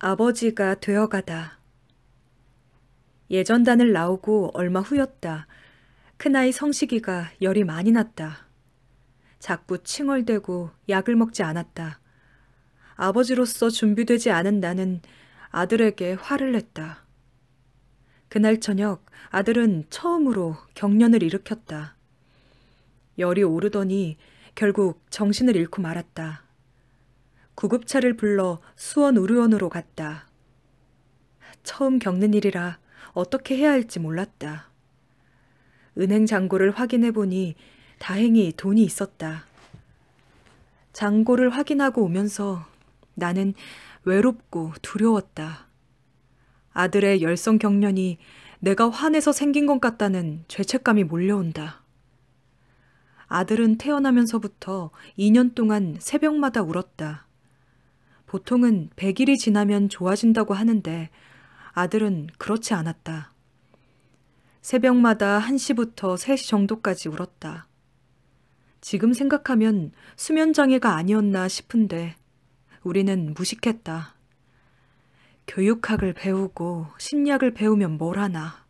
아버지가 되어가다. 예전단을 나오고 얼마 후였다. 큰아이 성식이가 열이 많이 났다. 자꾸 칭얼대고 약을 먹지 않았다. 아버지로서 준비되지 않은 나는 아들에게 화를 냈다. 그날 저녁 아들은 처음으로 경련을 일으켰다. 열이 오르더니 결국 정신을 잃고 말았다. 구급차를 불러 수원의료원으로 갔다. 처음 겪는 일이라 어떻게 해야 할지 몰랐다. 은행 잔고를 확인해 보니 다행히 돈이 있었다. 잔고를 확인하고 오면서 나는 외롭고 두려웠다. 아들의 열성 경련이 내가 화내서 생긴 것 같다는 죄책감이 몰려온다. 아들은 태어나면서부터 2년 동안 새벽마다 울었다. 보통은 100일이 지나면 좋아진다고 하는데 아들은 그렇지 않았다. 새벽마다 1시부터 3시 정도까지 울었다. 지금 생각하면 수면장애가 아니었나 싶은데 우리는 무식했다. 교육학을 배우고 심리학을 배우면 뭘 하나.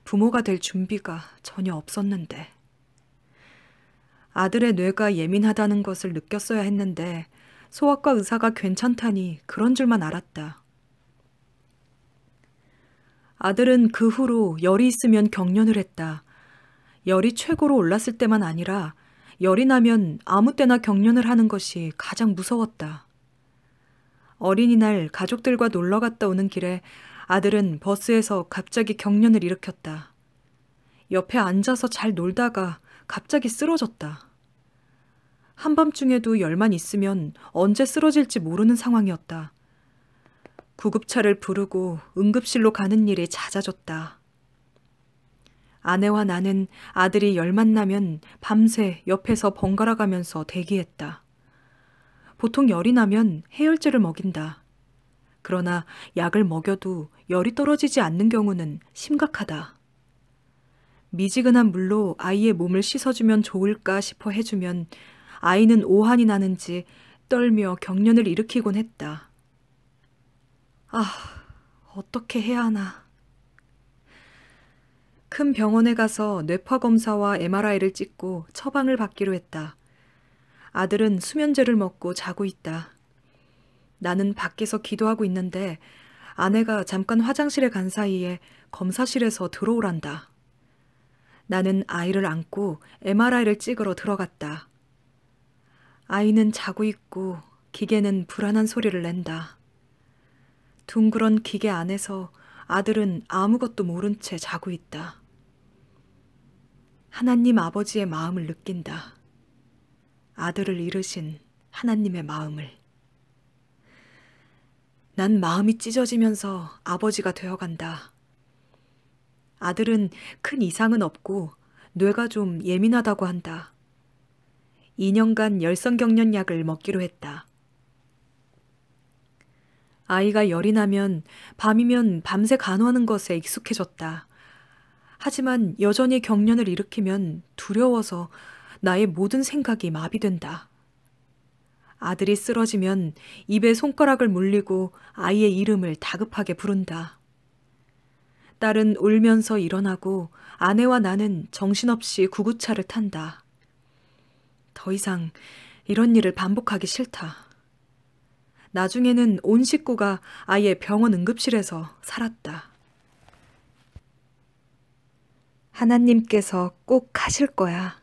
부모가 될 준비가 전혀 없었는데. 아들의 뇌가 예민하다는 것을 느꼈어야 했는데 소아과 의사가 괜찮다니 그런 줄만 알았다. 아들은 그 후로 열이 있으면 경련을 했다. 열이 최고로 올랐을 때만 아니라 열이 나면 아무 때나 경련을 하는 것이 가장 무서웠다. 어린이날 가족들과 놀러 갔다 오는 길에 아들은 버스에서 갑자기 경련을 일으켰다. 옆에 앉아서 잘 놀다가 갑자기 쓰러졌다. 한밤중에도 열만 있으면 언제 쓰러질지 모르는 상황이었다. 구급차를 부르고 응급실로 가는 일이 잦아졌다. 아내와 나는 아들이 열만 나면 밤새 옆에서 번갈아 가면서 대기했다. 보통 열이 나면 해열제를 먹인다. 그러나 약을 먹여도 열이 떨어지지 않는 경우는 심각하다. 미지근한 물로 아이의 몸을 씻어주면 좋을까 싶어 해주면 아이는 오한이 나는지 떨며 경련을 일으키곤 했다. 아, 어떻게 해야 하나. 큰 병원에 가서 뇌파 검사와 MRI를 찍고 처방을 받기로 했다. 아들은 수면제를 먹고 자고 있다. 나는 밖에서 기도하고 있는데 아내가 잠깐 화장실에 간 사이에 검사실에서 들어오란다. 나는 아이를 안고 MRI를 찍으러 들어갔다. 아이는 자고 있고 기계는 불안한 소리를 낸다. 둥그런 기계 안에서 아들은 아무것도 모른 채 자고 있다. 하나님 아버지의 마음을 느낀다. 아들을 잃으신 하나님의 마음을. 난 마음이 찢어지면서 아버지가 되어간다. 아들은 큰 이상은 없고 뇌가 좀 예민하다고 한다. 2년간 열성경련약을 먹기로 했다. 아이가 열이 나면 밤이면 밤새 간호하는 것에 익숙해졌다. 하지만 여전히 경련을 일으키면 두려워서 나의 모든 생각이 마비된다. 아들이 쓰러지면 입에 손가락을 물리고 아이의 이름을 다급하게 부른다. 딸은 울면서 일어나고 아내와 나는 정신없이 구급차를 탄다. 더 이상 이런 일을 반복하기 싫다. 나중에는 온 식구가 아예 병원 응급실에서 살았다. 하나님께서 꼭 하실 거야.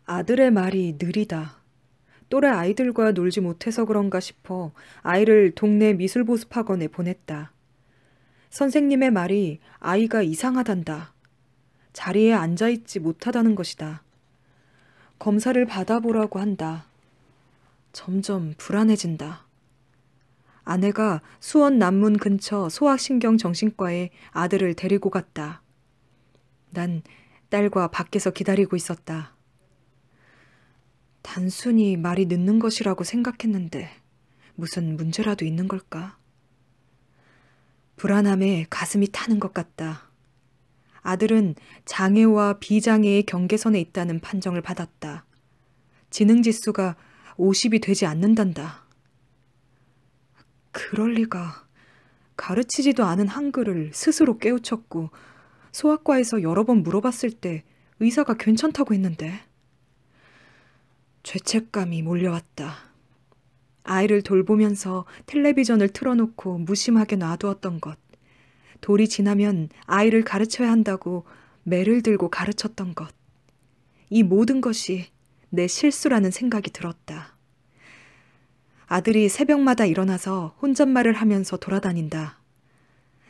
아들의 말이 느리다. 또래 아이들과 놀지 못해서 그런가 싶어 아이를 동네 미술보습학원에 보냈다. 선생님의 말이 아이가 이상하단다. 자리에 앉아있지 못하다는 것이다. 검사를 받아보라고 한다. 점점 불안해진다. 아내가 수원 남문 근처 소아신경정신과에 아들을 데리고 갔다. 난 딸과 밖에서 기다리고 있었다. 단순히 말이 늦는 것이라고 생각했는데 무슨 문제라도 있는 걸까? 불안함에 가슴이 타는 것 같다. 아들은 장애와 비장애의 경계선에 있다는 판정을 받았다. 지능지수가 50이 되지 않는단다. 그럴 리가. 가르치지도 않은 한글을 스스로 깨우쳤고 소아과에서 여러 번 물어봤을 때 의사가 괜찮다고 했는데. 죄책감이 몰려왔다. 아이를 돌보면서 텔레비전을 틀어놓고 무심하게 놔두었던 것. 돌이 지나면 아이를 가르쳐야 한다고 매를 들고 가르쳤던 것. 이 모든 것이 내 실수라는 생각이 들었다. 아들이 새벽마다 일어나서 혼잣말을 하면서 돌아다닌다.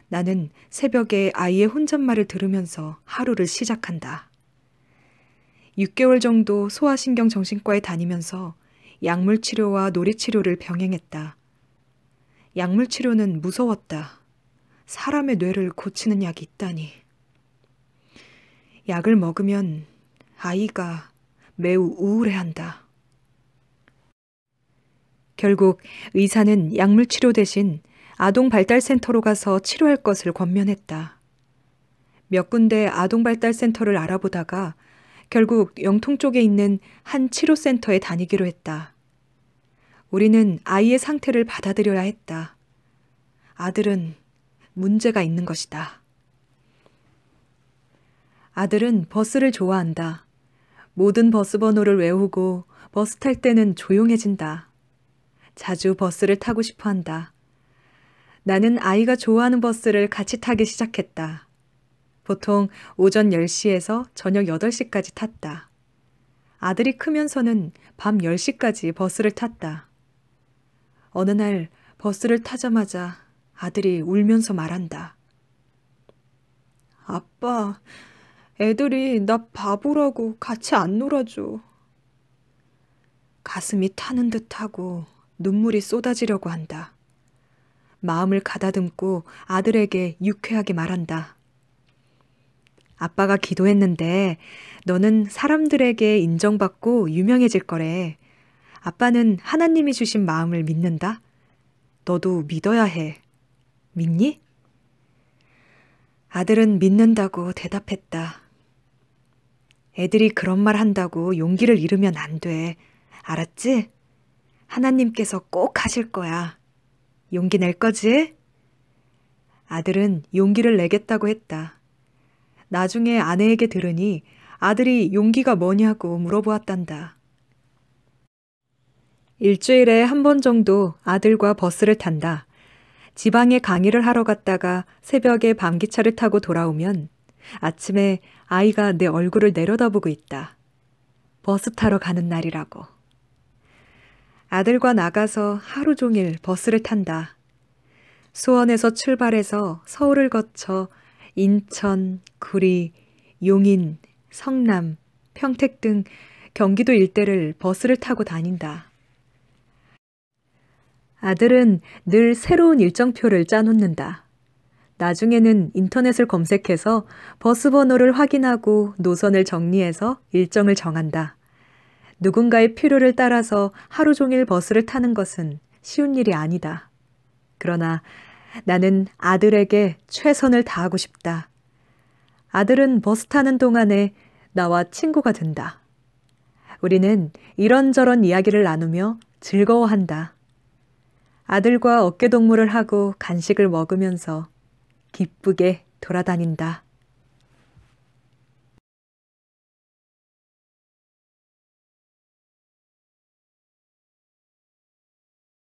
나는 새벽에 아이의 혼잣말을 들으면서 하루를 시작한다. 6개월 정도 소아신경정신과에 다니면서 약물치료와 놀이치료를 병행했다. 약물치료는 무서웠다. 사람의 뇌를 고치는 약이 있다니. 약을 먹으면 아이가 매우 우울해한다. 결국 의사는 약물치료 대신 아동발달센터로 가서 치료할 것을 권면했다. 몇 군데 아동발달센터를 알아보다가 결국 영통 쪽에 있는 한 치료센터에 다니기로 했다. 우리는 아이의 상태를 받아들여야 했다. 아들은 문제가 있는 것이다. 아들은 버스를 좋아한다. 모든 버스 번호를 외우고 버스 탈 때는 조용해진다. 자주 버스를 타고 싶어 한다. 나는 아이가 좋아하는 버스를 같이 타기 시작했다. 보통 오전 10시에서 저녁 8시까지 탔다. 아들이 크면서는 밤 10시까지 버스를 탔다. 어느 날 버스를 타자마자 아들이 울면서 말한다. 아빠, 애들이 나 바보라고 같이 안 놀아줘. 가슴이 타는 듯하고 눈물이 쏟아지려고 한다. 마음을 가다듬고 아들에게 유쾌하게 말한다. 아빠가 기도했는데 너는 사람들에게 인정받고 유명해질 거래. 아빠는 하나님이 주신 마음을 믿는다. 너도 믿어야 해. 믿니? 아들은 믿는다고 대답했다. 애들이 그런 말 한다고 용기를 잃으면 안 돼. 알았지? 하나님께서 꼭 하실 거야. 용기 낼 거지? 아들은 용기를 내겠다고 했다. 나중에 아내에게 들으니 아들이 용기가 뭐냐고 물어보았단다. 일주일에 한 번 정도 아들과 버스를 탄다. 지방에 강의를 하러 갔다가 새벽에 밤기차를 타고 돌아오면 아침에 아이가 내 얼굴을 내려다보고 있다. 버스 타러 가는 날이라고. 아들과 나가서 하루 종일 버스를 탄다. 수원에서 출발해서 서울을 거쳐 인천, 구리, 용인, 성남, 평택 등 경기도 일대를 버스를 타고 다닌다. 아들은 늘 새로운 일정표를 짜놓는다. 나중에는 인터넷을 검색해서 버스 번호를 확인하고 노선을 정리해서 일정을 정한다. 누군가의 필요를 따라서 하루 종일 버스를 타는 것은 쉬운 일이 아니다. 그러나 나는 아들에게 최선을 다하고 싶다. 아들은 버스 타는 동안에 나와 친구가 된다. 우리는 이런저런 이야기를 나누며 즐거워한다. 아들과 어깨동무를 하고 간식을 먹으면서 기쁘게 돌아다닌다.